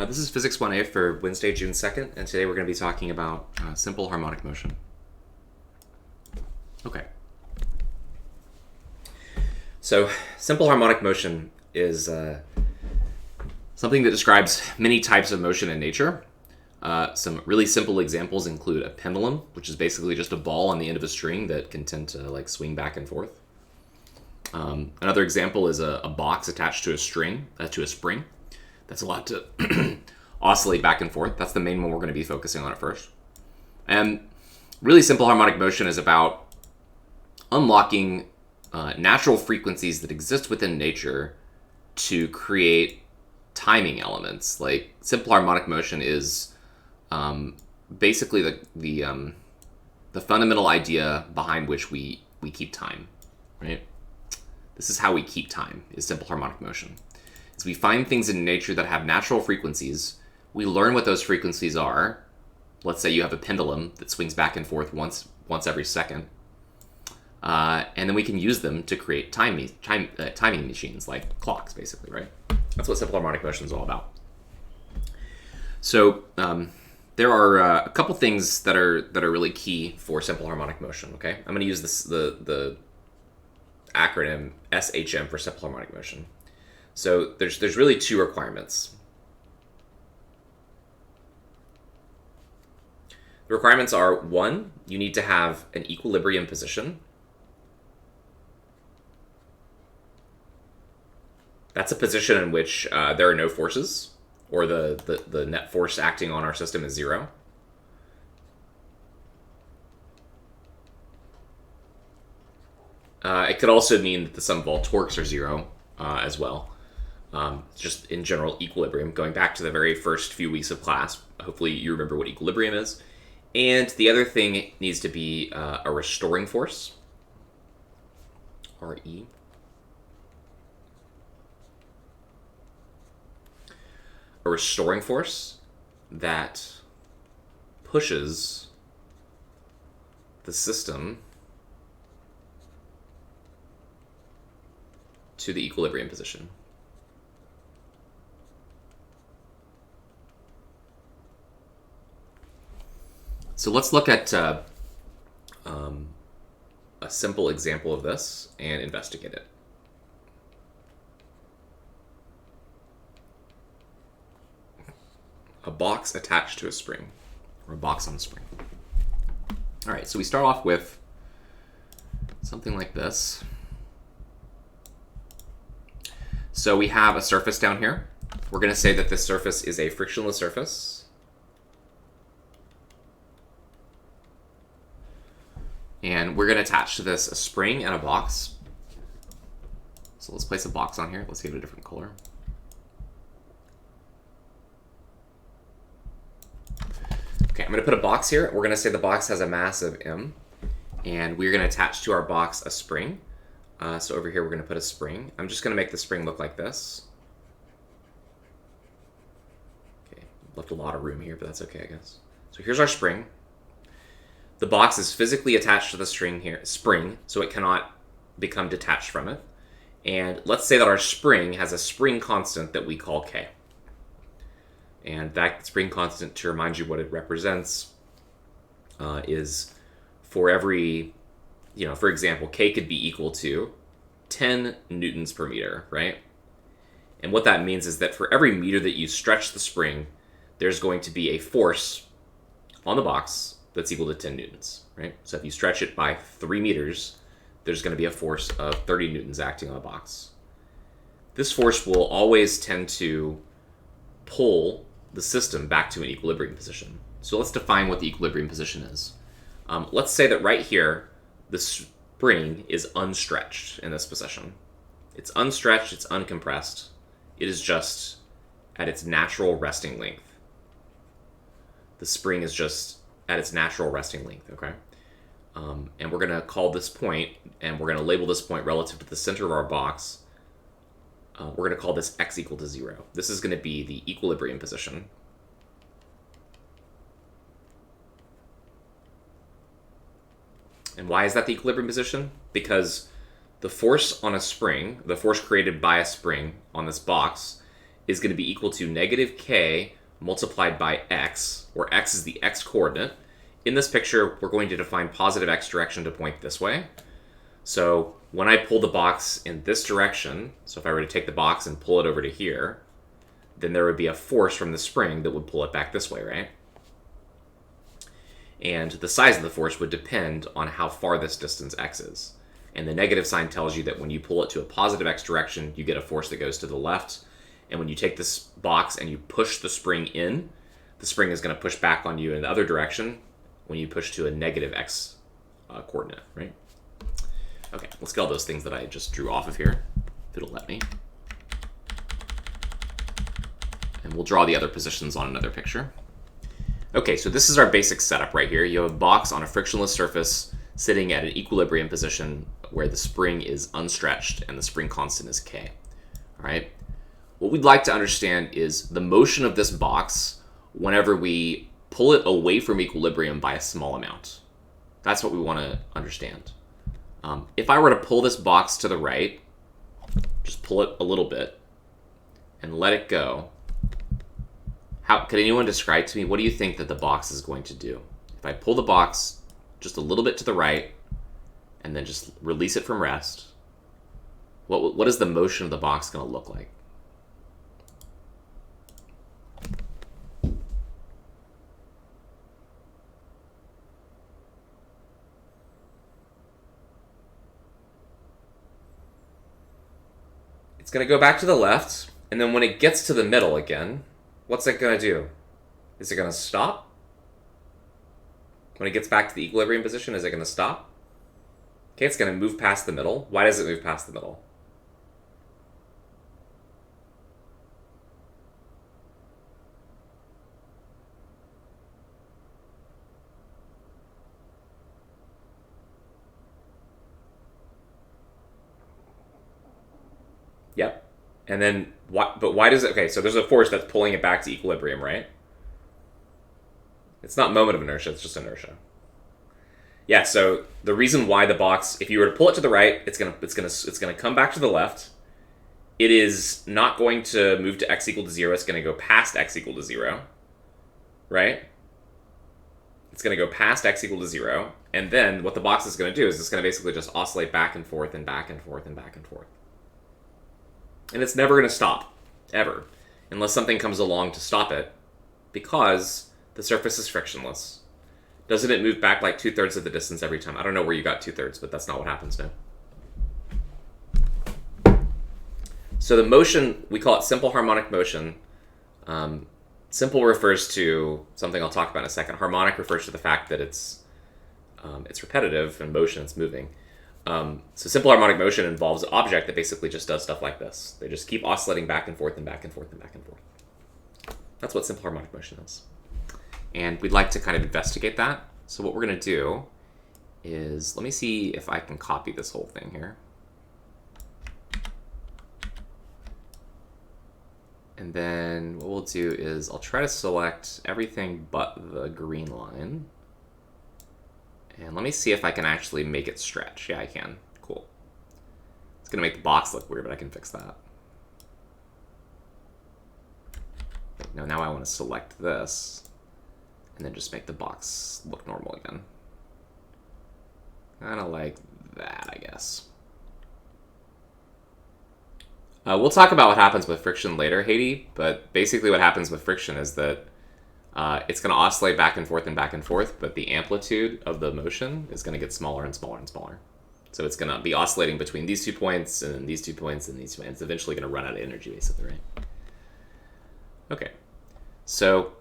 This is Physics 1A for Wednesday, June 2nd, and today we're going to be talking about simple harmonic motion. Okay. So, simple harmonic motion is something that describes many types of motion in nature. Some really simple examples include a pendulum, which is basically just a ball on the end of a string that can tend to swing back and forth. Another example is a box attached to a spring. That's allowed to oscillate back and forth. That's the main one we're going to be focusing on at first. And really simple harmonic motion is about unlocking natural frequencies that exist within nature to create timing elements. Like simple harmonic motion is basically the fundamental idea behind which we keep time, right? This is how we keep time, is simple harmonic motion. Is we find things in nature that have natural frequencies. We learn what those frequencies are. Let's say you have a pendulum that swings back and forth once every second. And then we can use them to create timing machines like clocks, basically, right? That's what simple harmonic motion is all about. So there are a couple things that are really key for simple harmonic motion. Okay, I'm going to use the acronym SHM for simple harmonic motion. So there's really two requirements. The requirements are, one, you need to have an equilibrium position. That's a position in which there are no forces, or the net force acting on our system is zero. It could also mean that the sum of all torques are zero as well. Just in general equilibrium, going back to the very first few weeks of class. Hopefully you remember what equilibrium is. And the other thing needs to be a restoring force, RE. A restoring force that pushes the system to the equilibrium position. So let's look at a simple example of this and investigate it. A box attached to a spring, or a box on a spring. All right, so we start off with something like this. So we have a surface down here. We're going to say that this surface is a frictionless surface. And we're going to attach to this a spring and a box. So let's place a box on here. Let's give it a different color. Okay, I'm going to put a box here. We're going to say the box has a mass of m. And we're going to attach to our box a spring. So over here we're going to put a spring. I'm just going to make the spring look like this. Okay, left a lot of room here, but that's okay, I guess. So here's our spring. The box is physically attached to the spring, so it cannot become detached from it. And let's say that our spring has a spring constant that we call K. And that spring constant, to remind you what it represents, is for every, for example, K could be equal to 10 newtons per meter, right? And what that means is that for every meter that you stretch the spring, there's going to be a force on the box that's equal to 10 newtons, right? So if you stretch it by 3 meters, there's going to be a force of 30 newtons acting on the box. This force will always tend to pull the system back to an equilibrium position. So let's define what the equilibrium position is. Let's say that right here, the spring is unstretched in this position. It's unstretched, it's uncompressed. It is just at its natural resting length. The spring is just at its natural resting length, okay? And we're going to call this point, and we're going to label this point relative to the center of our box. We're going to call this x equal to 0. This is going to be the equilibrium position. And why is that the equilibrium position? Because the force on a spring, the force created by a spring on this box, is going to be equal to negative k multiplied by x, where x is the x coordinate. In this picture, we're going to define positive x direction to point this way. So when I pull the box in this direction, so if I were to take the box and pull it over to here, then there would be a force from the spring that would pull it back this way, right? And the size of the force would depend on how far this distance x is. And the negative sign tells you that when you pull it to a positive x direction, you get a force that goes to the left. And when you take this box and you push the spring in, the spring is going to push back on you in the other direction when you push to a negative x coordinate, right? Okay, let's get all those things that I just drew off of here, if it'll let me. And we'll draw the other positions on another picture. Okay, so this is our basic setup right here. You have a box on a frictionless surface sitting at an equilibrium position where the spring is unstretched and the spring constant is k. All right. What we'd like to understand is the motion of this box whenever we pull it away from equilibrium by a small amount. That's what we want to understand. If I were to pull this box to the right, just pull it a little bit and let it go, could anyone describe to me, what do you think that the box is going to do? If I pull the box just a little bit to the right and then just release it from rest, what is the motion of the box going to look like? It's going to go back to the left, and then when it gets to the middle again, what's it going to do? Is it going to stop? When it gets back to the equilibrium position, is it going to stop? Okay, it's going to move past the middle. Why does it move past the middle? Yep. And then, why does it, okay, so there's a force that's pulling it back to equilibrium, right? It's not moment of inertia, it's just inertia. Yeah, so the reason why the box, if you were to pull it to the right, it's gonna come back to the left. It is not going to move to x equal to 0, it's gonna go past x equal to 0, right? It's gonna go past x equal to 0, and then what the box is gonna do is it's gonna basically just oscillate back and forth and back and forth and back and forth. And it's never going to stop, ever, unless something comes along to stop it, because the surface is frictionless. Doesn't it move back like 2/3 of the distance every time? I don't know where you got 2/3, but that's not what happens now. So the motion, we call it simple harmonic motion. Simple refers to something I'll talk about in a second. Harmonic refers to the fact that it's repetitive, and motion, it's moving. So simple harmonic motion involves an object that basically just does stuff like this. They just keep oscillating back and forth and back and forth and back and forth. That's what simple harmonic motion is. And we'd like to kind of investigate that. So what we're going to do is, let me see if I can copy this whole thing here. And then what we'll do is I'll try to select everything but the green line. And let me see if I can actually make it stretch. Yeah, I can. Cool. It's going to make the box look weird, but I can fix that. No, now I want to select this and then just make the box look normal again. Kind of like that, I guess. We'll talk about what happens with friction later, Haiti, but basically what happens with friction is that it's going to oscillate back and forth, but the amplitude of the motion is going to get smaller and smaller and smaller. So it's going to be oscillating between these 2 points and these 2 points and these 2 points. It's eventually going to run out of energy, basically, right? Okay, so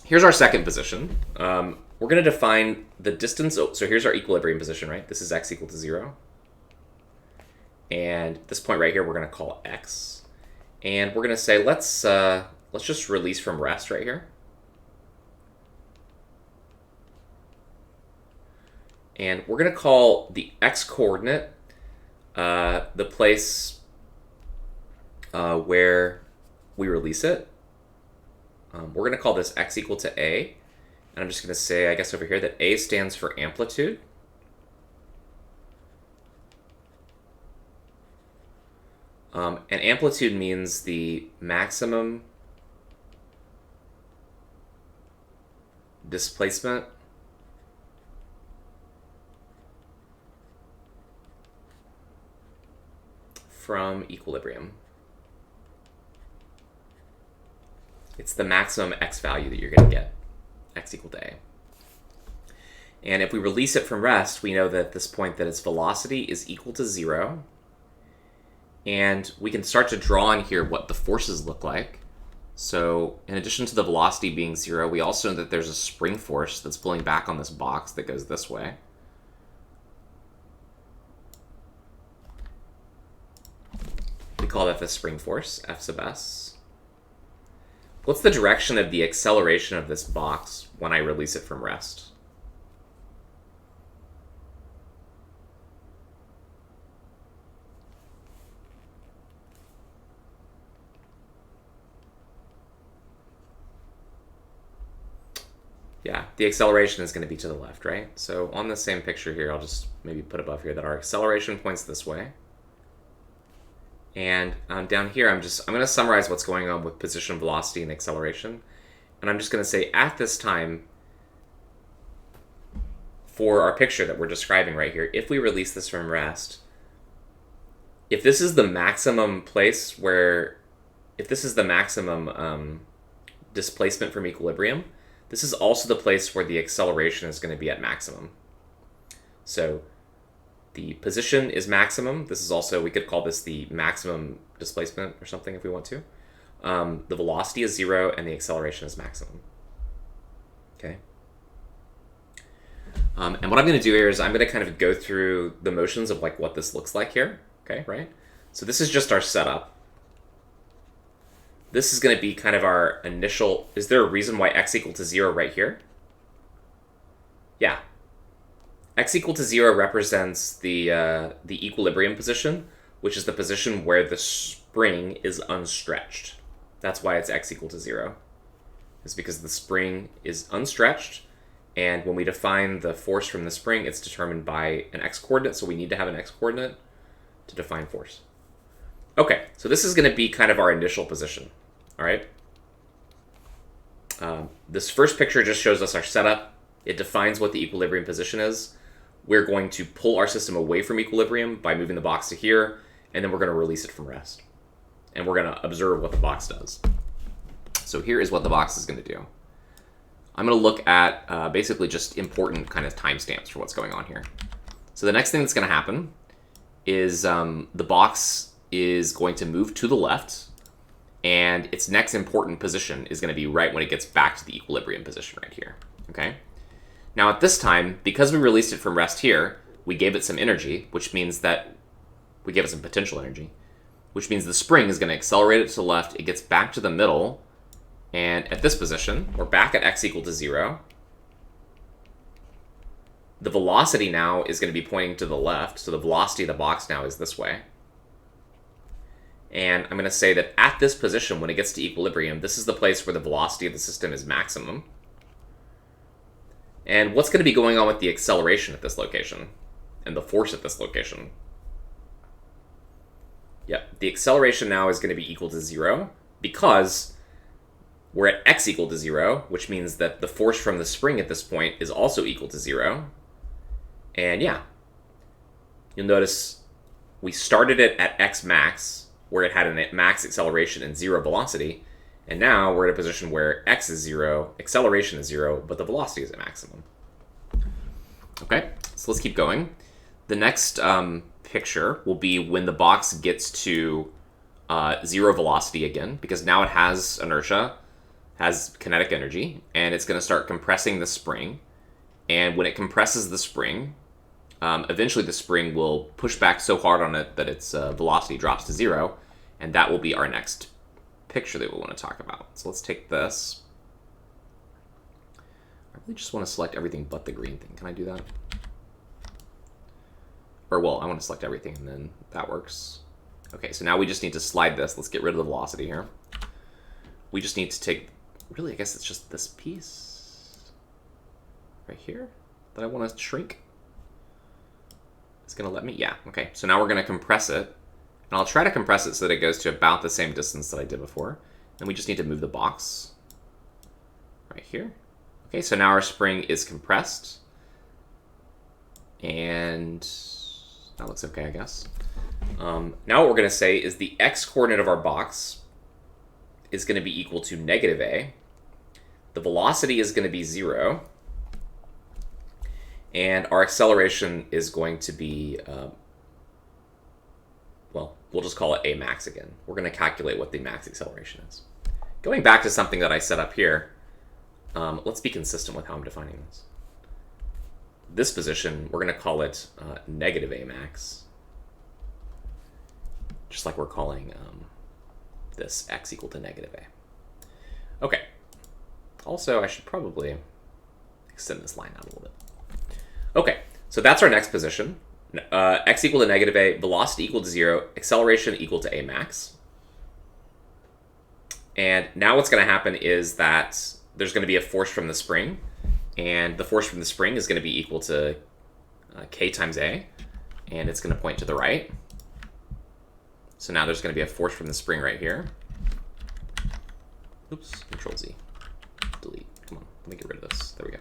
here's our second position. We're going to define the distance. So here's our equilibrium position, right? This is x equal to 0. And this point right here, we're going to call x. And we're going to say, let's just release from rest right here. And we're going to call the x-coordinate the place where we release it. We're going to call this x equal to a. And I'm just going to say, I guess over here, that a stands for amplitude. And amplitude means the maximum displacement from equilibrium. It's the maximum x value that you're going to get, x equal to a. And if we release it from rest, we know that at this point that its velocity is equal to 0. And we can start to draw in here what the forces look like. So in addition to the velocity being 0, we also know that there's a spring force that's pulling back on this box that goes this way. We call that the spring force, F sub s. What's the direction of the acceleration of this box when I release it from rest? Yeah, the acceleration is going to be to the left, right? So on the same picture here, I'll just maybe put above here that our acceleration points this way. And down here, I'm going to summarize what's going on with position, velocity, and acceleration. And I'm just going to say at this time, for our picture that we're describing right here, if we release this from rest, if this is the maximum place where, if this is the maximum displacement from equilibrium, this is also the place where the acceleration is going to be at maximum. So the position is maximum. This is also, we could call this the maximum displacement or something if we want to. The velocity is 0 and the acceleration is maximum. Okay. And what I'm going to do here is I'm going to kind of go through the motions of like what this looks like here. Okay, right? So this is just our setup. This is going to be kind of our initial, is there a reason why x equal to 0 right here? Yeah. X equal to 0 represents the equilibrium position, which is the position where the spring is unstretched. That's why it's x equal to 0. It's because the spring is unstretched, and when we define the force from the spring, it's determined by an x-coordinate, so we need to have an x-coordinate to define force. Okay, so this is going to be kind of our initial position, all right? This first picture just shows us our setup. It defines what the equilibrium position is. We're going to pull our system away from equilibrium by moving the box to here, and then we're going to release it from rest. And we're going to observe what the box does. So here is what the box is going to do. I'm going to look at basically just important kind of timestamps for what's going on here. So the next thing that's going to happen is the box is going to move to the left, and its next important position is going to be right when it gets back to the equilibrium position right here. Okay. Now at this time, because we released it from rest here, we gave it some energy, which means that we gave it some potential energy, which means the spring is going to accelerate it to the left. It gets back to the middle, and at this position, we're back at x equal to 0. The velocity now is going to be pointing to the left, so the velocity of the box now is this way. And I'm going to say that at this position, when it gets to equilibrium, this is the place where the velocity of the system is maximum. And what's going to be going on with the acceleration at this location and the force at this location? Yep, the acceleration now is going to be equal to 0 because we're at x equal to 0, which means that the force from the spring at this point is also equal to 0. And yeah, you'll notice we started it at x max, where it had a max acceleration and 0 velocity. And now we're in a position where x is 0, acceleration is 0, but the velocity is at maximum. Okay, so let's keep going. The next picture will be when the box gets to 0 velocity again, because now it has inertia, has kinetic energy, and it's going to start compressing the spring. And when it compresses the spring, eventually the spring will push back so hard on it that its velocity drops to 0, and that will be our next picture that we want to talk about. So let's take this. I really just want to select everything but the green thing. Can I do that? Or, well, I want to select everything, and then that works. Okay, so now we just need to slide this. Let's get rid of the velocity here. We just need to take, really, I guess it's just this piece right here that I want to shrink. It's going to let me, yeah, okay. So now we're going to compress it And I'll try to compress it so that it goes to about the same distance that I did before. Then we just need to move the box right here. Okay, so now our spring is compressed. And that looks okay, I guess. Now what we're going to say is the x-coordinate of our box is going to be equal to negative a. The velocity is going to be 0. And our acceleration is going to be, well, we'll just call it a max again. We're going to calculate what the max acceleration is. Going back to something that I set up here, let's be consistent with how I'm defining this. This position, we're going to call it negative a max, just like we're calling this x equal to negative a. Okay. Also, I should probably extend this line out a little bit. Okay, so that's our next position. X equal to negative a, velocity equal to 0, acceleration equal to a max. And now what's going to happen is that there's going to be a force from the spring, and the force from the spring is going to be equal to k times a, and it's going to point to the right. So now there's going to be a force from the spring right here. Oops, Control Z, delete. Come on, let me get rid of this. There we go.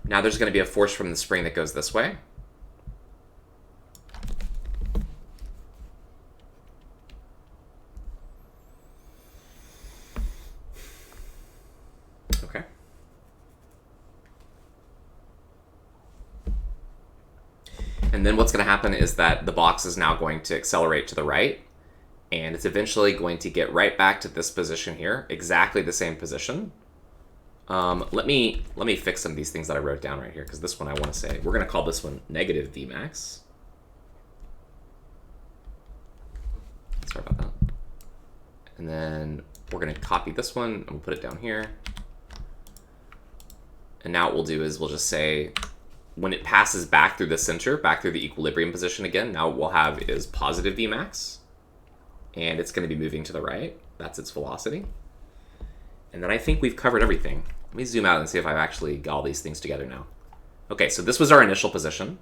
Now there's going to be a force from the spring that goes this way. Okay. And then what's going to happen is that the box is now going to accelerate to the right, and it's eventually going to get right back to this position here, exactly the same position. Let me fix some of these things that I wrote down right here, because this one I want to say, we're going to call this one negative VMAX. Sorry about that. And then we're going to copy this one and we'll put it down here. And now what we'll do is we'll just say, when it passes back through the center, back through the equilibrium position again, now what we'll have is positive Vmax, and it's going to be moving to the right. That's its velocity. And then I think we've covered everything. Let me zoom out and see if I've actually got all these things together now. Okay, so this was our initial position.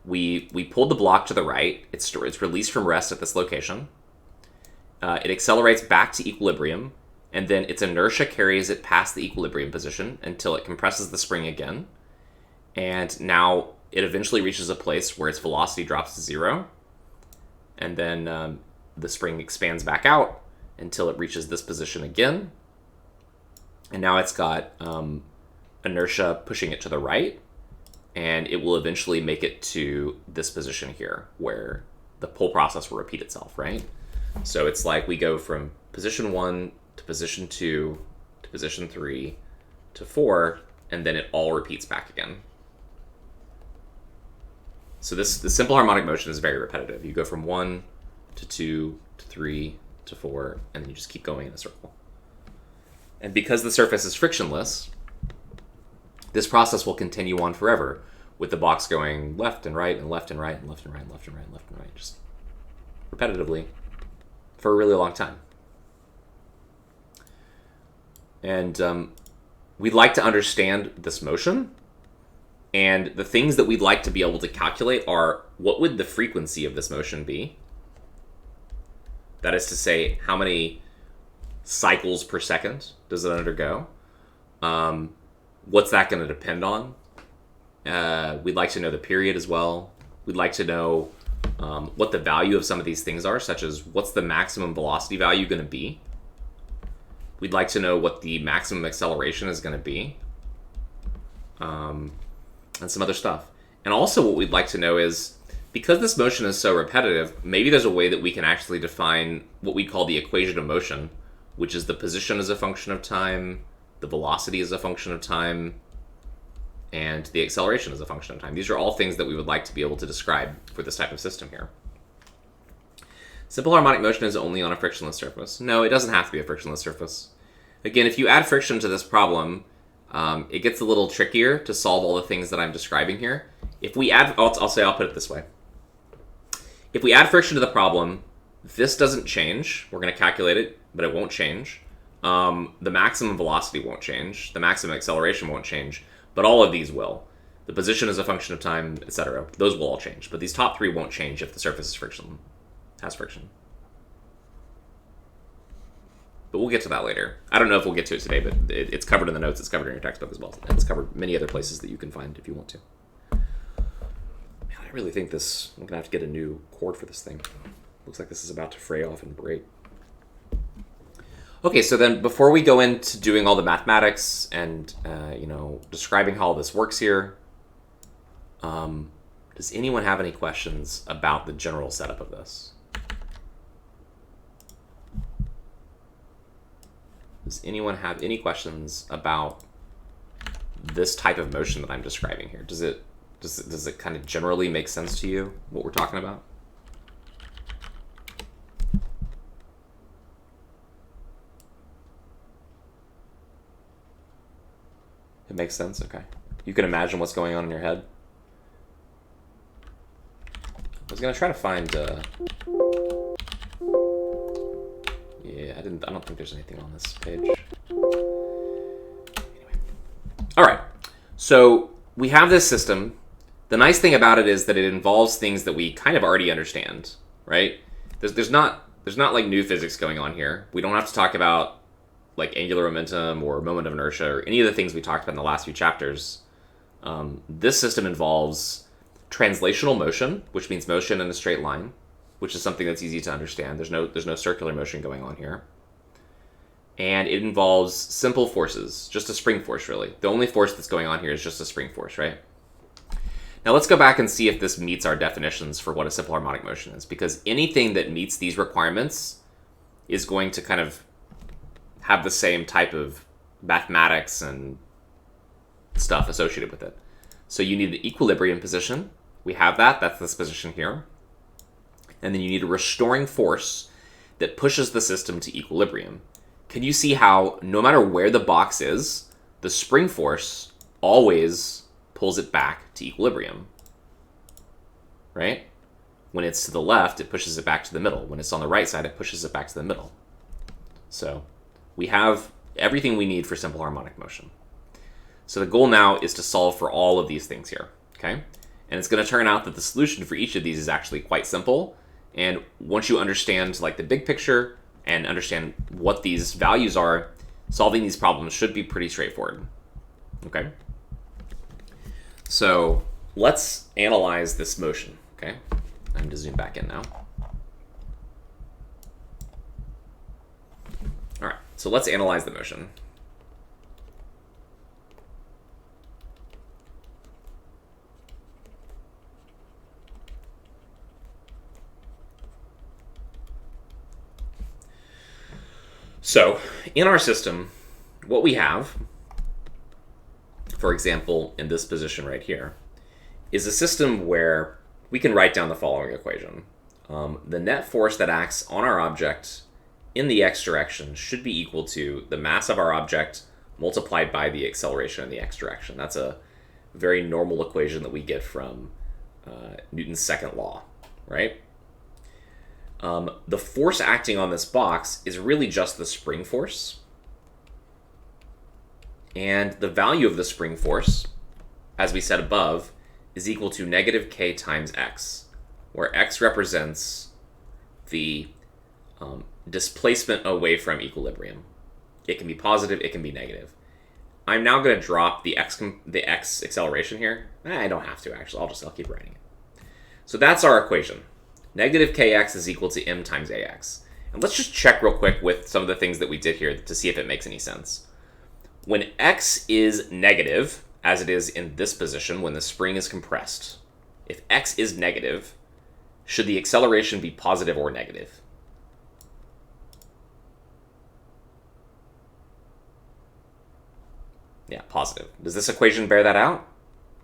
We pulled the block to the right. It's released from rest at this location. It accelerates back to equilibrium, and then its inertia carries it past the equilibrium position until it compresses the spring again. And now it eventually reaches a place where its velocity drops to 0. And then the spring expands back out until it reaches this position again. And now it's got inertia pushing it to the right. And it will eventually make it to this position here, where the pull process will repeat itself, right? So it's like we go from position 1 to position 2 to position 3 to 4, and then it all repeats back again. So the simple harmonic motion is very repetitive. You go from 1 to 2 to 3 to 4, and then you just keep going in a circle. And because the surface is frictionless, this process will continue on forever, with the box going left and right and left and right and left and right and left and right and left and right, just repetitively for a really long time. And we'd like to understand this motion, and the things that we'd like to be able to calculate are, what would the frequency of this motion be? That is to say, how many cycles per second does it undergo? What's that going to depend on? We'd like to know the period as well. We'd like to know what the value of some of these things are, such as what's the maximum velocity value going to be? We'd like to know what the maximum acceleration is going to be, and some other stuff. And also what we'd like to know is, because this motion is so repetitive, maybe there's a way that we can actually define what we call the equation of motion, which is the position as a function of time, the velocity as a function of time, and the acceleration as a function of time. These are all things that we would like to be able to describe for this type of system here. Simple harmonic motion is only on a frictionless surface. No, it doesn't have to be a frictionless surface. Again, if you add friction to this problem, it gets a little trickier to solve all the things that I'm describing here. If we add, I'll put it this way. If we add friction to the problem, this doesn't change. We're going to calculate it, but it won't change. The maximum velocity won't change. The maximum acceleration won't change. But all of these will. The position is a function of time, etc. Those will all change, but these top three won't change if the surface has friction. But we'll get to that later. I don't know if we'll get to it today, but it's covered in the notes. It's covered in your textbook as well. And it's covered many other places that you can find if you want to. Man, I really think this... I'm going to have to get a new cord for this thing. Looks like this is about to fray off and break. Okay, so then before we go into doing all the mathematics and, describing how all this works here, does anyone have any questions about the general setup of this? Does anyone have any questions about this type of motion that I'm describing here? Does it kind of generally make sense to you, what we're talking about? It makes sense? Okay. You can imagine what's going on in your head? I was going to try to find... Yeah, I don't think there's anything on this page. Anyway. All right. So we have this system. The nice thing about it is that it involves things that we kind of already understand, right? There's not like new physics going on here. We don't have to talk about like angular momentum or moment of inertia or any of the things we talked about in the last few chapters. This system involves translational motion, which means motion in a straight line, which is something that's easy to understand. There's no circular motion going on here. And it involves simple forces, just a spring force, really. The only force that's going on here is just a spring force, right? Now let's go back and see if this meets our definitions for what a simple harmonic motion is, because anything that meets these requirements is going to kind of have the same type of mathematics and stuff associated with it. So you need the equilibrium position. We have that. That's this position here. And then you need a restoring force that pushes the system to equilibrium. Can you see how no matter where the box is, the spring force always pulls it back to equilibrium, right? When it's to the left, it pushes it back to the middle. When it's on the right side, it pushes it back to the middle. So we have everything we need for simple harmonic motion. So the goal now is to solve for all of these things here, okay? And it's going to turn out that the solution for each of these is actually quite simple. And once you understand like the big picture and understand what these values are, solving these problems should be pretty straightforward, okay? So let's analyze this motion, okay? I'm going to zoom back in now. All right, so let's analyze the motion. So in our system, what we have, for example, in this position right here, is a system where we can write down the following equation. The net force that acts on our object in the x direction should be equal to the mass of our object multiplied by the acceleration in the x direction. That's a very normal equation that we get from Newton's second law, right? The force acting on this box is really just the spring force. And the value of the spring force, as we said above, is equal to negative k times x, where x represents the displacement away from equilibrium. It can be positive, it can be negative. I'm now going to drop the x acceleration here. I don't have to, actually. I'll keep writing it. So that's our equation. Negative kx is equal to m times ax. And let's just check real quick with some of the things that we did here to see if it makes any sense. When x is negative, as it is in this position when the spring is compressed, if x is negative, should the acceleration be positive or negative? Yeah, positive. Does this equation bear that out?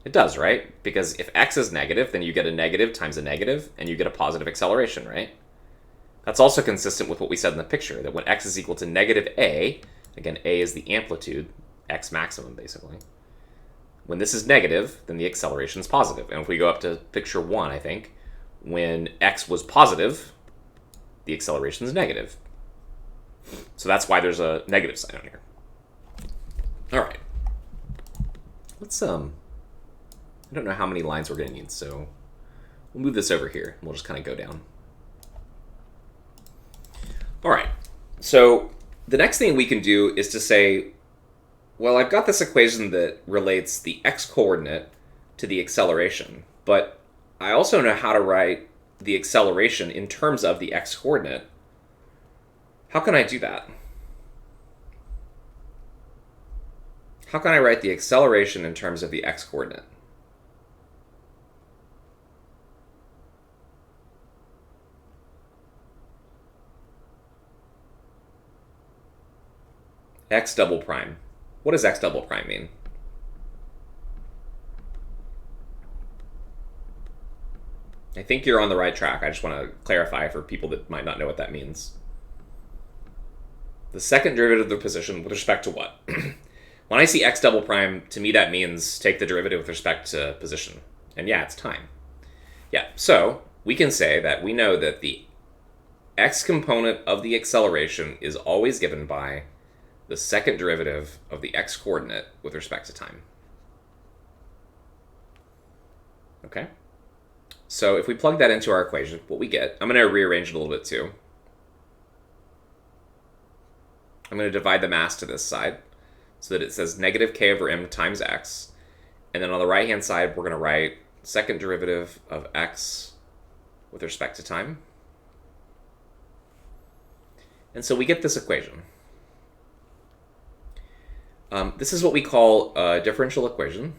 It does, right? Because if x is negative, then you get a negative times a negative, and you get a positive acceleration, right? That's also consistent with what we said in the picture, that when x is equal to negative a, again, a is the amplitude, x maximum, basically. When this is negative, then the acceleration is positive. And if we go up to picture 1, I think, when x was positive, the acceleration is negative. So that's why there's a negative sign on here. All right. Let's I don't know how many lines we're going to need, so we'll move this over here, and we'll just kind of go down. All right, so the next thing we can do is to say, well, I've got this equation that relates the x-coordinate to the acceleration, but I also know how to write the acceleration in terms of the x-coordinate. How can I do that? How can I write the acceleration in terms of the x-coordinate? X double prime. What does x double prime mean? I think you're on the right track. I just want to clarify for people that might not know what that means. The second derivative of the position with respect to what? When I see x double prime, to me that means take the derivative with respect to position. And yeah, it's time. Yeah, so we can say that we know that the x component of the acceleration is always given by the second derivative of the x-coordinate with respect to time. Okay? So if we plug that into our equation, what we get, I'm going to rearrange it a little bit too. I'm going to divide the mass to this side so that it says negative k over m times x. And then on the right-hand side, we're going to write second derivative of x with respect to time. And so we get this equation. This is what we call a differential equation.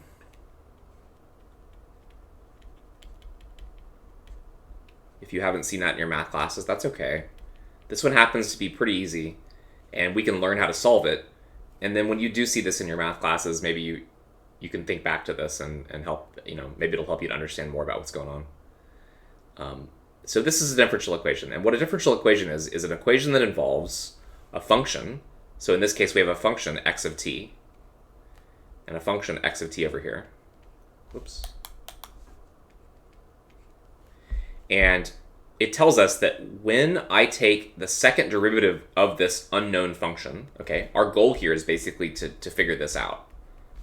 If you haven't seen that in your math classes, that's okay. This one happens to be pretty easy, and we can learn how to solve it. And then when you do see this in your math classes, maybe you can think back to this and help, maybe it'll help you to understand more about what's going on. So this is a differential equation. And what a differential equation is an equation that involves a function. So in this case, we have a function x of t and a function x of t over here. Whoops. And it tells us that when I take the second derivative of this unknown function, okay, our goal here is basically to figure this out.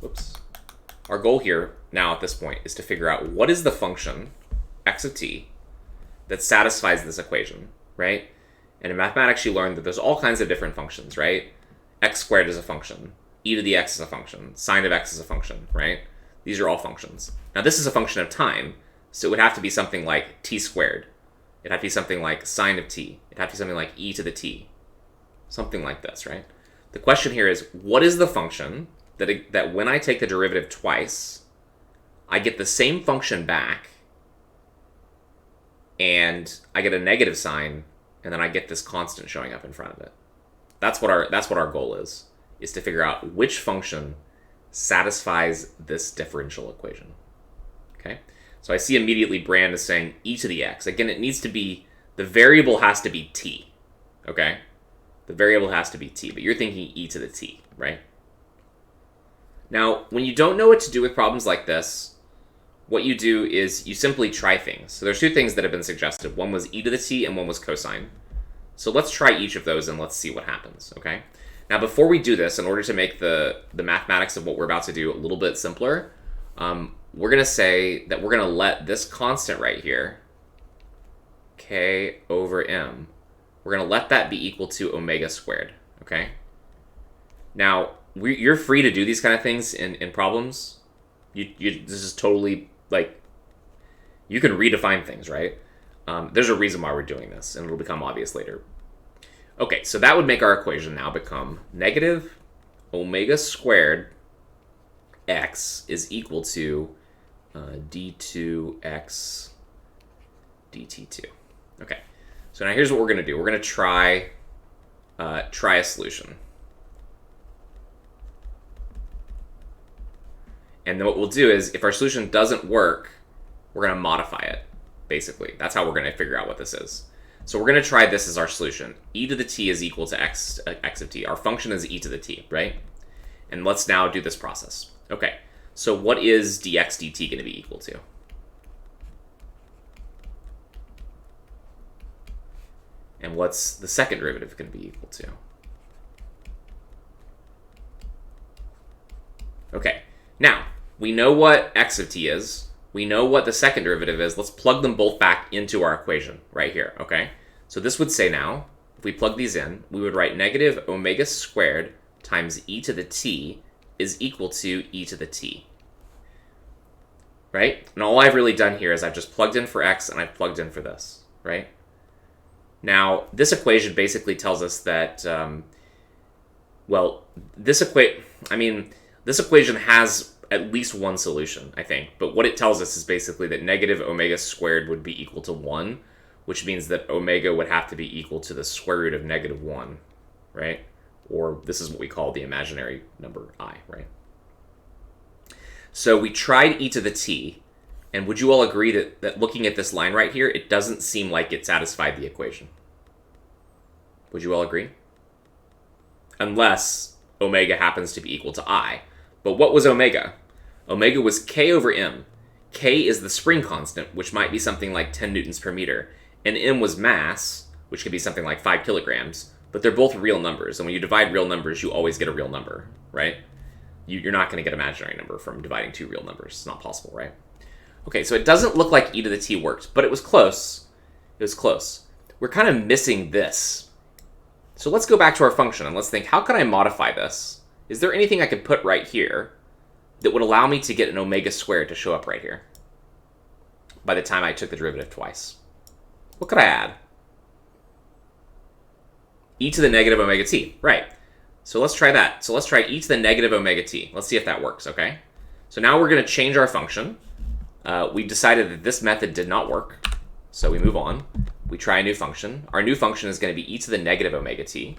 Whoops. Our goal here now at this point is to figure out what is the function x of t that satisfies this equation, right? And in mathematics, you learn that there's all kinds of different functions, right? X squared is a function. E to the x is a function. Sine of x is a function, right? These are all functions. Now, this is a function of time, so it would have to be something like t squared. It'd have to be something like sine of t. It'd have to be something like e to the t. Something like this, right? The question here is, what is the function that when I take the derivative twice, I get the same function back, and I get a negative sign, and then I get this constant showing up in front of it. That's what our goal is to figure out which function satisfies this differential equation. Okay? So I see immediately Brand is saying e to the x. Again, it needs to be, the variable has to be t. Okay? The variable has to be t, but you're thinking e to the t, right? Now, when you don't know what to do with problems like this, what you do is you simply try things. So there's two things that have been suggested. One was e to the t and one was cosine. So let's try each of those and let's see what happens, okay? Now, before we do this, in order to make the mathematics of what we're about to do a little bit simpler, we're going to say that we're going to let this constant right here, k over m, we're going to let that be equal to omega squared, okay? Now, you're free to do these kind of things in problems. This is totally, like, you can redefine things, right? There's a reason why we're doing this, and it'll become obvious later. Okay, so that would make our equation now become negative omega squared x is equal to d2x dt2. Okay, so now here's what we're going to do. We're going to try a solution. And then what we'll do is, if our solution doesn't work, we're going to modify it, basically. That's how we're going to figure out what this is. So we're going to try this as our solution. E to the t is equal to x of t. Our function is e to the t, right? And let's now do this process. Okay, so what is dx dt going to be equal to? And what's the second derivative going to be equal to? Okay, now, we know what x of t is. We know what the second derivative is. Let's plug them both back into our equation right here, okay? So this would say now, if we plug these in, we would write negative omega squared times e to the t is equal to e to the t. Right? And all I've really done here is I've just plugged in for x and I've plugged in for this, right? Now, this equation basically tells us that, well, this equation has at least one solution, I think. But what it tells us is basically that negative omega squared would be equal to 1, which means that omega would have to be equal to the square root of negative 1, right? Or this is what we call the imaginary number I, right? So we tried e to the t, and would you all agree that looking at this line right here, it doesn't seem like it satisfied the equation? Would you all agree? Unless omega happens to be equal to I. But what was omega? Omega was k over m. K is the spring constant, which might be something like 10 newtons per meter, and m was mass, which could be something like 5 kilograms, but they're both real numbers, and when you divide real numbers, you always get a real number, right? You're not going to get an imaginary number from dividing two real numbers. It's not possible, right? Okay, so it doesn't look like e to the t worked, but it was close. It was close. We're kind of missing this. So let's go back to our function, and let's think, how can I modify this? Is there anything I could put right here that would allow me to get an omega squared to show up right here by the time I took the derivative twice? What could I add? E to the negative omega t, right. So let's try that. So let's try e to the negative omega t. Let's see if that works, okay? So now we're going to change our function. We've decided that this method did not work, so we move on. We try a new function. Our new function is going to be e to the negative omega t.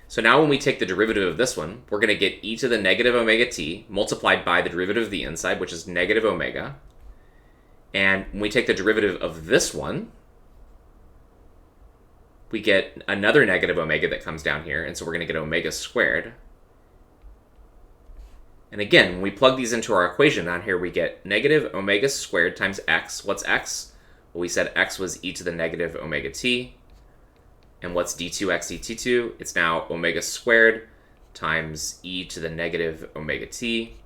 So now when we take the derivative of this one, we're going to get e to the negative omega t multiplied by the derivative of the inside, which is negative omega. And when we take the derivative of this one, we get another negative omega that comes down here, and so we're going to get omega squared. And again, when we plug these into our equation down here, we get negative omega squared times x. What's x? Well, we said x was e to the negative omega t. And what's d2x dt2? It's now omega squared times e to the negative omega t.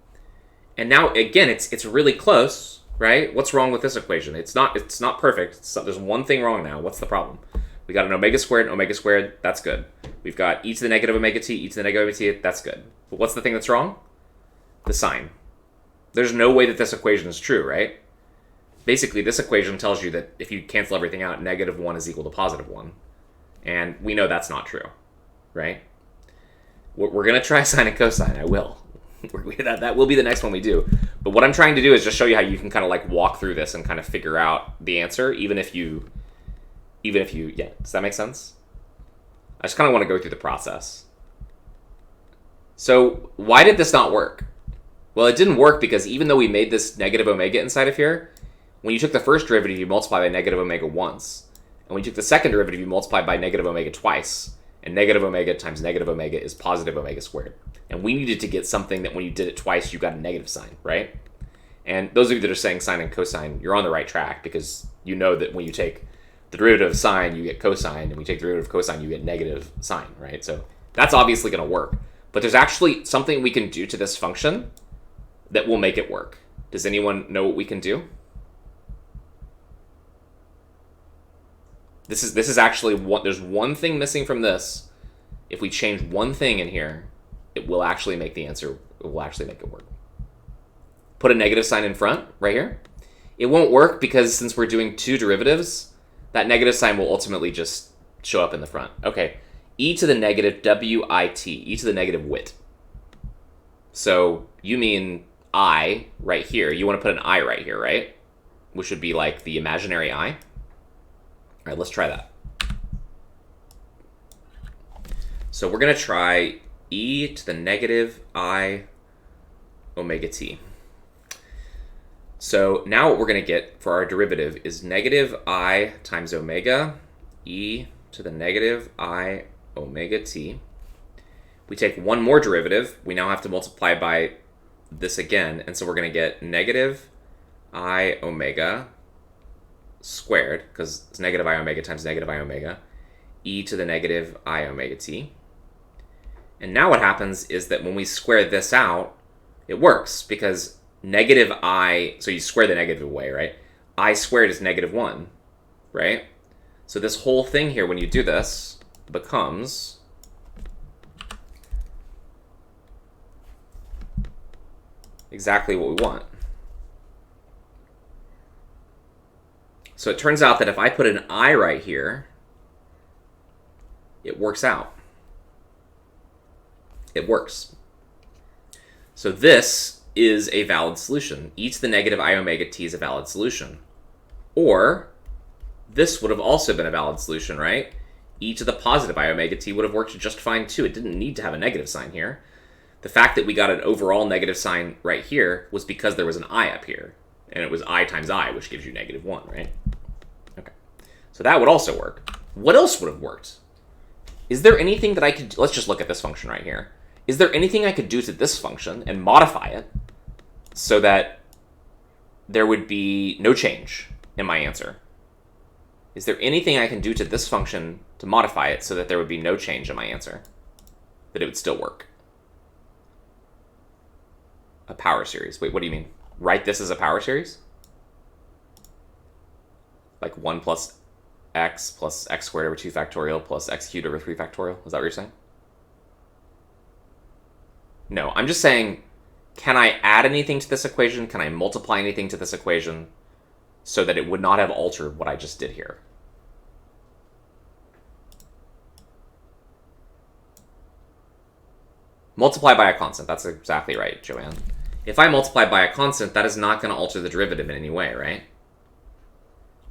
And now, again, it's really close, right? What's wrong with this equation? It's not perfect. There's one thing wrong now. What's the problem? We got an omega squared, that's good. We've got e to the negative omega t, e to the negative omega t, that's good. But what's the thing that's wrong? The sign. There's no way that this equation is true, right? Basically, this equation tells you that if you cancel everything out, negative 1 is equal to positive 1. And we know that's not true, right? We're going to try sine and cosine. I will. That will be the next one we do. But what I'm trying to do is just show you how you can kind of like walk through this and kind of figure out the answer, even if you, yeah, does that make sense? I just kind of want to go through the process. So why did this not work? Well, it didn't work because even though we made this negative omega inside of here, when you took the first derivative, you multiply by negative omega once. And when you took the second derivative, you multiply by negative omega twice. And negative omega times negative omega is positive omega squared. And we needed to get something that when you did it twice, you got a negative sign, right? And those of you that are saying sine and cosine, you're on the right track because you know that when you take the derivative of sine, you get cosine. And when you take the derivative of cosine, you get negative sine, right? So that's obviously going to work. But there's actually something we can do to this function that will make it work. Does anyone know what we can do? This is actually there's one thing missing from this. If we change one thing in here, it will actually make the answer, it will actually make it work. Put a negative sign in front, right here. It won't work because since we're doing two derivatives, that negative sign will ultimately just show up in the front. Okay, e to the negative wit, e to the negative wit. So you mean I right here. You want to put an I right here, right? Which would be like the imaginary I. All right, let's try that. So we're going to try e to the negative I omega t. So now what we're going to get for our derivative is negative I times omega e to the negative I omega t. We take one more derivative. We now have to multiply by this again. And so we're going to get negative I omega squared, because it's negative I omega times negative I omega, e to the negative I omega t. And now what happens is that when we square this out, it works because negative I, so you square the negative away, right? I squared is negative 1, right? So this whole thing here, when you do this, becomes exactly what we want. So it turns out that if I put an I right here, it works out. It works. So this is a valid solution. E to the negative I omega t is a valid solution. Or this would have also been a valid solution, right? E to the positive I omega t would have worked just fine too. It didn't need to have a negative sign here. The fact that we got an overall negative sign right here was because there was an I up here. And it was I times I, which gives you negative 1, right? Okay. So that would also work. What else would have worked? Is there anything that I could... Let's just look at this function right here. Is there anything I could do to this function and modify it so that there would be no change in my answer? Is there anything I can do to this function to modify it so that there would be no change in my answer? That it would still work? A power series. Wait, what do you mean? Write this as a power series? Like 1 plus x squared over 2 factorial plus x cubed over 3 factorial? Is that what you're saying? No, I'm just saying, can I add anything to this equation? Can I multiply anything to this equation so that it would not have altered what I just did here? Multiply by a constant. That's exactly right, Joanne. If I multiply by a constant, that is not going to alter the derivative in any way, right?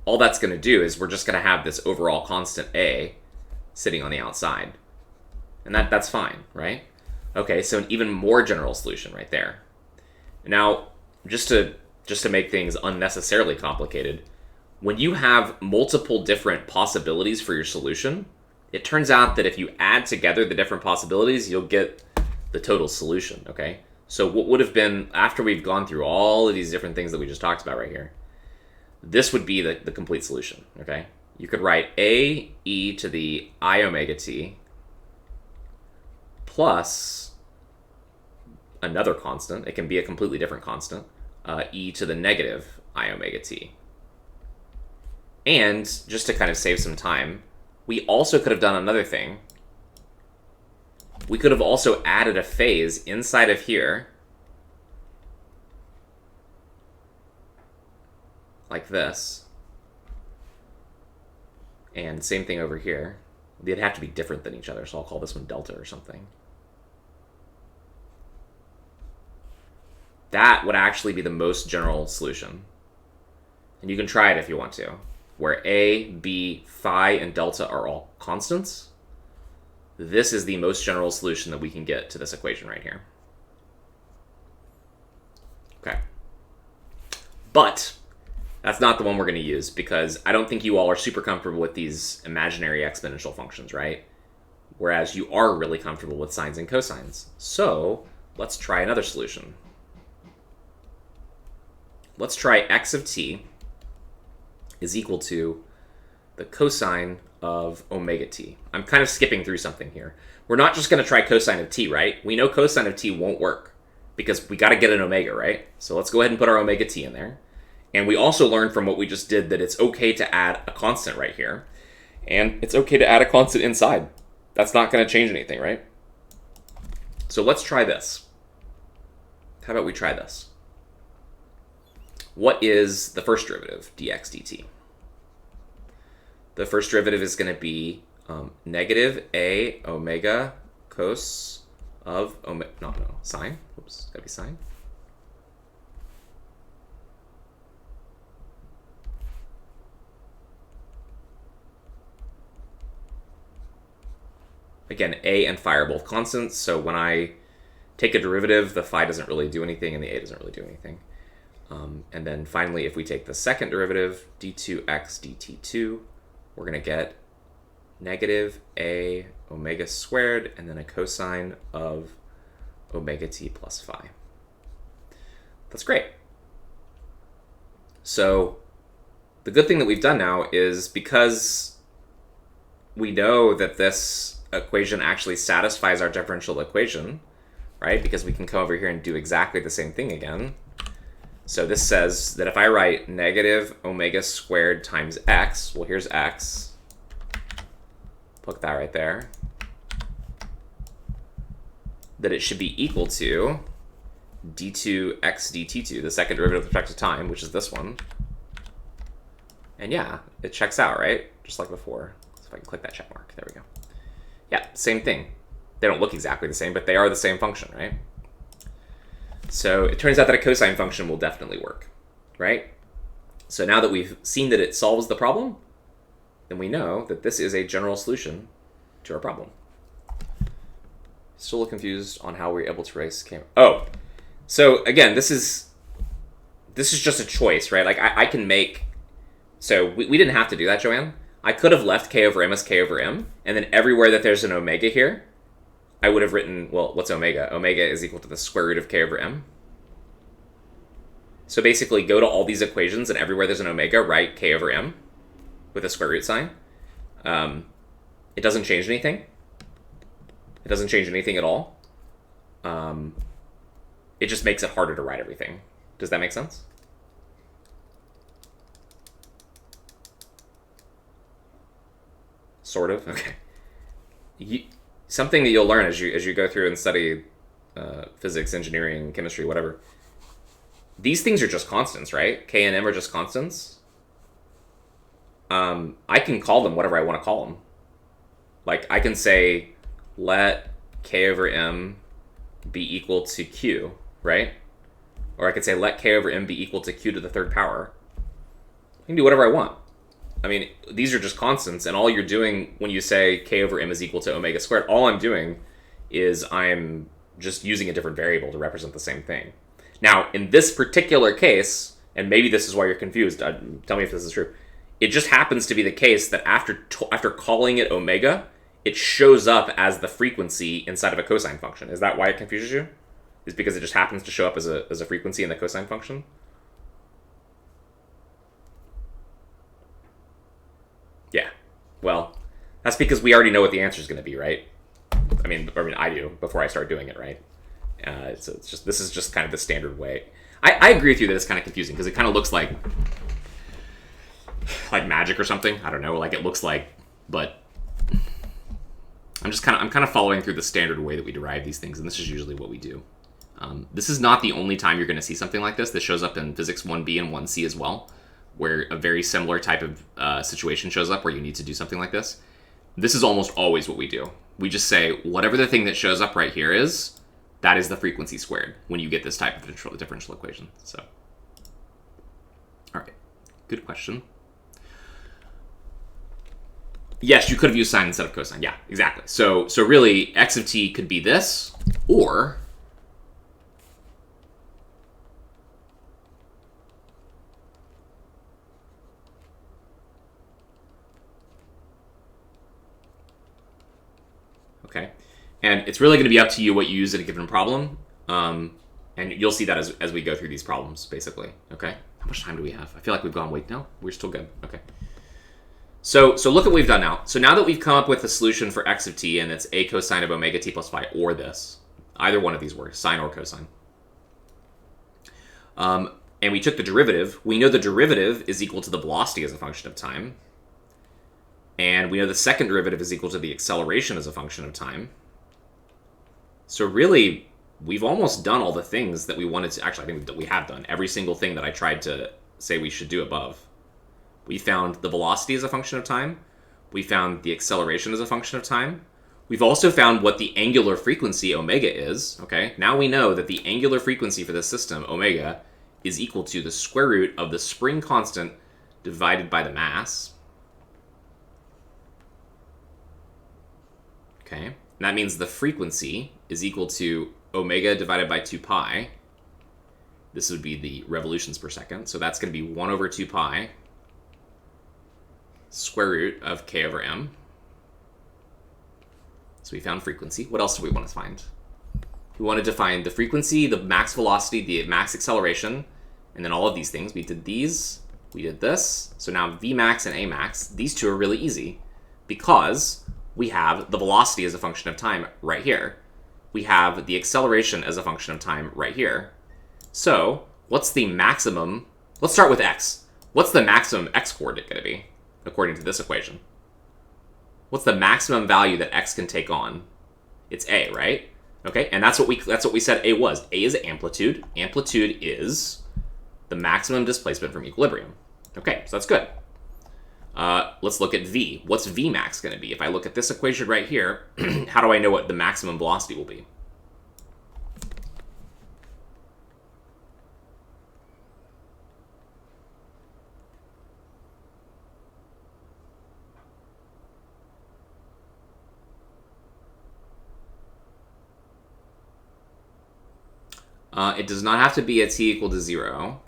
All that's going to do is we're just going to have this overall constant a sitting on the outside. And that's fine, right? Okay, so an even more general solution right there. Now, just to make things unnecessarily complicated, when you have multiple different possibilities for your solution, it turns out that if you add together the different possibilities, you'll get the total solution, okay? So what would have been, after we've gone through all of these different things that we just talked about right here, this would be the complete solution, okay? You could write a e to the I omega t plus another constant. It can be a completely different constant, e to the negative I omega t. And just to kind of save some time, we also could have done another thing. We could have also added a phase inside of here, like this. And same thing over here. They'd have to be different than each other, so I'll call this one delta or something. That would actually be the most general solution. And you can try it if you want to, where a, b, phi, and delta are all constants. This is the most general solution that we can get to this equation right here. Okay. But that's not the one we're going to use, because I don't think you all are super comfortable with these imaginary exponential functions, right? Whereas you are really comfortable with sines and cosines. So let's try another solution. Let's try x of t is equal to the cosine of omega t. I'm kind of skipping through something here. We're not just going to try cosine of t, right? We know cosine of t won't work because we got to get an omega, right? So let's go ahead and put our omega t in there. And we also learned from what we just did that it's okay to add a constant right here. And it's okay to add a constant inside. That's not going to change anything, right? So let's try this. How about we try this? What is the first derivative, dx dt? The first derivative is going to be negative a omega cos of omega, no, sine. Oops, gotta be sine. Again, a and phi are both constants, so when I take a derivative, the phi doesn't really do anything and the a doesn't really do anything. And then finally, if we take the second derivative, d2x dt2, we're going to get negative a omega squared and then a cosine of omega t plus phi. That's great. So the good thing that we've done now is, because we know that this equation actually satisfies our differential equation, right? Because we can come over here and do exactly the same thing again. So this says that if I write negative omega squared times x, well, here's x. Put that right there. That it should be equal to d2 x dt2, the second derivative with respect to time, which is this one. And yeah, it checks out, right? Just like before. So if I can click that check mark, there we go. Yeah, same thing. They don't look exactly the same, but they are the same function, right? So it turns out that a cosine function will definitely work, right? So now that we've seen that it solves the problem, then we know that this is a general solution to our problem. Still a little confused on how we're able to raise camera. Oh, so again, this is just a choice, right? Like I can make, so we didn't have to do that, Joanne. I could have left k over m as k over m, and then everywhere that there's an omega here, I would have written, well, what's omega? Omega is equal to the square root of k over m. So basically go to all these equations, and everywhere there's an omega, write k over m with a square root sign. It doesn't change anything. It doesn't change anything at all. It just makes it harder to write everything. Does that make sense? Sort of? Okay. Something that you'll learn as you go through and study physics, engineering, chemistry, whatever. These things are just constants, right? K and M are just constants. I can call them whatever I want to call them. Like, I can say, let k over m be equal to q, right? Or I could say, let k over m be equal to q to the third power. I can do whatever I want. I mean, these are just constants, and all you're doing when you say k over m is equal to omega squared, all I'm doing is I'm just using a different variable to represent the same thing. Now, in this particular case, and maybe this is why you're confused, tell me if this is true, it just happens to be the case that after calling it omega, it shows up as the frequency inside of a cosine function. Is that why it confuses you? Is because it just happens to show up as a frequency in the cosine function? Yeah. Well, that's because we already know what the answer is going to be, right? I mean, I do before I start doing it, right? So it's just, this is just kind of the standard way. I agree with you that it's kind of confusing because it kind of looks like magic or something. I don't know, like it looks like, but I'm kind of following through the standard way that we derive these things, and this is usually what we do. This is not the only time you're going to see something like this. This shows up in Physics 1B and 1C as well, where a very similar type of situation shows up where you need to do something like this. This is almost always what we do. We just say, whatever the thing that shows up right here is, that is the frequency squared when you get this type of differential equation. So, all right, good question. Yes, you could have used sine instead of cosine. Yeah, exactly. So really, x of t could be this, or okay, and it's really going to be up to you what you use in a given problem, and you'll see that as we go through these problems, basically. Okay, how much time do we have? I feel like we've gone way. No, we're still good. Okay. So look at what we've done now. So now that we've come up with a solution for x of t, and it's a cosine of omega t plus phi, or this, either one of these works, sine or cosine. And we took the derivative. We know the derivative is equal to the velocity as a function of time. And we know the second derivative is equal to the acceleration as a function of time. So really, we've almost done all the things that we wanted to. Actually, I think that we have done every single thing that I tried to say we should do above. We found the velocity as a function of time. We found the acceleration as a function of time. We've also found what the angular frequency, omega, is. Okay, now we know that the angular frequency for this system, omega, is equal to the square root of the spring constant divided by the mass. Okay, and that means the frequency is equal to omega divided by 2 pi. This would be the revolutions per second. So that's going to be 1 over 2 pi square root of k over m. So we found frequency. What else do we want to find? We wanted to find the frequency, the max velocity, the max acceleration, and then all of these things. We did these, we did this. So now VMAX and AMAX, these two are really easy because we have the velocity as a function of time right here. We have the acceleration as a function of time right here. So what's the maximum? Let's start with x. What's the maximum x coordinate going to be, according to this equation? What's the maximum value that x can take on? It's a, right? Okay, and that's what we said a was. A is amplitude. Amplitude is the maximum displacement from equilibrium. Okay, so that's good. Let's look at v. What's VMAX going to be? If I look at this equation right here, how do I know what the maximum velocity will be? It does not have to be a t equal to 0.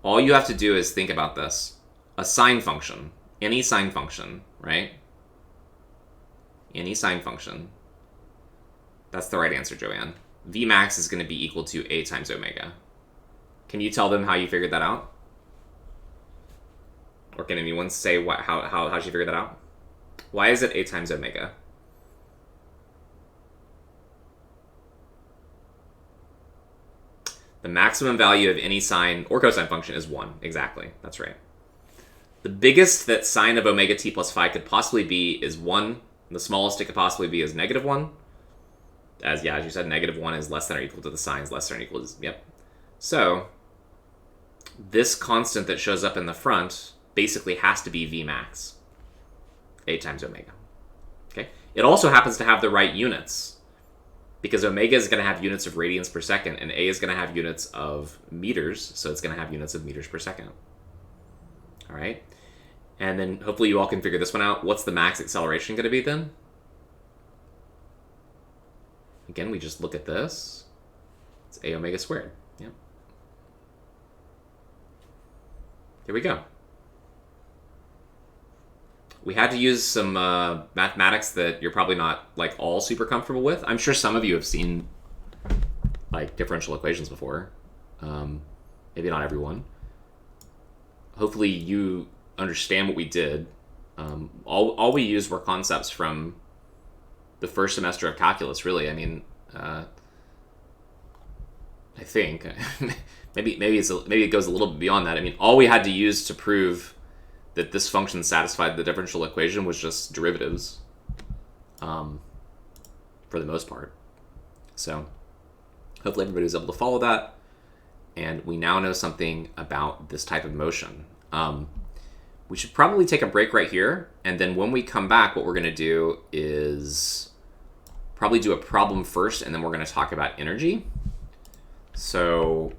All you have to do is think about this. A sine function, any sine function, right? Any sine function. That's the right answer, Joanne. Vmax is going to be equal to a times omega. Can you tell them how you figured that out? Or can anyone say how she figured that out? Why is it a times omega? The maximum value of any sine or cosine function is 1. Exactly. That's right. The biggest that sine of omega t plus phi could possibly be is 1. The smallest it could possibly be is negative 1. As you said, negative 1 is less than or equal to the sine, is less than or equal to... Yep. So, this constant that shows up in the front basically has to be Vmax. A times omega. Okay. It also happens to have the right units, because omega is going to have units of radians per second, and a is going to have units of meters, so it's going to have units of meters per second. All right? And then hopefully you all can figure this one out. What's the max acceleration going to be then? Again, we just look at this. It's a omega squared. Yep. Here we go. We had to use some mathematics that you're probably not like all super comfortable with. I'm sure some of you have seen like differential equations before. Maybe not everyone. Hopefully you understand what we did. All we used were concepts from the first semester of calculus, really. I mean, I think maybe it goes a little bit beyond that. I mean, all we had to use to prove that this function satisfied the differential equation was just derivatives, for the most part. So hopefully everybody was able to follow that, and we now know something about this type of motion. We should probably take a break right here, and then when we come back, what we're going to do is probably do a problem first, and then we're going to talk about energy. So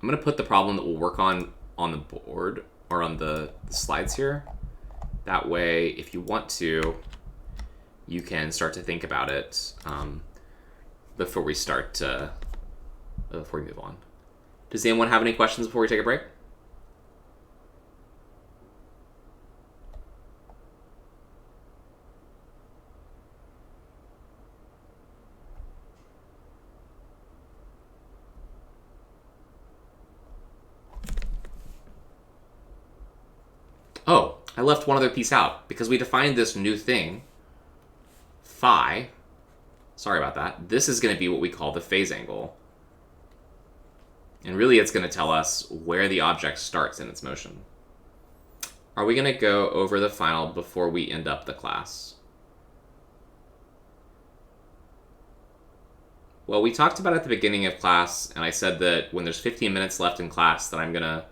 I'm going to put the problem that we'll work on the board or on the slides here. That way, if you want to, you can start to think about it before we move on. Does anyone have any questions before we take a break? Oh, I left one other piece out because we defined this new thing, phi. Sorry about that. This is going to be what we call the phase angle. And really it's going to tell us where the object starts in its motion. Are we going to go over the final before we end up the class? Well, we talked about it at the beginning of class, and I said that when there's 15 minutes left in class that I'm going to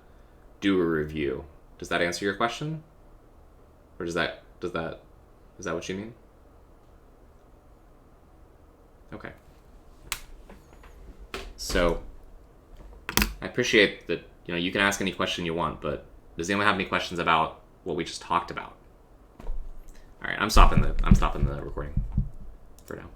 do a review. Does that answer your question? Or is that what you mean? Okay. So I appreciate that, you can ask any question you want, but does anyone have any questions about what we just talked about? All right, I'm stopping the recording for now.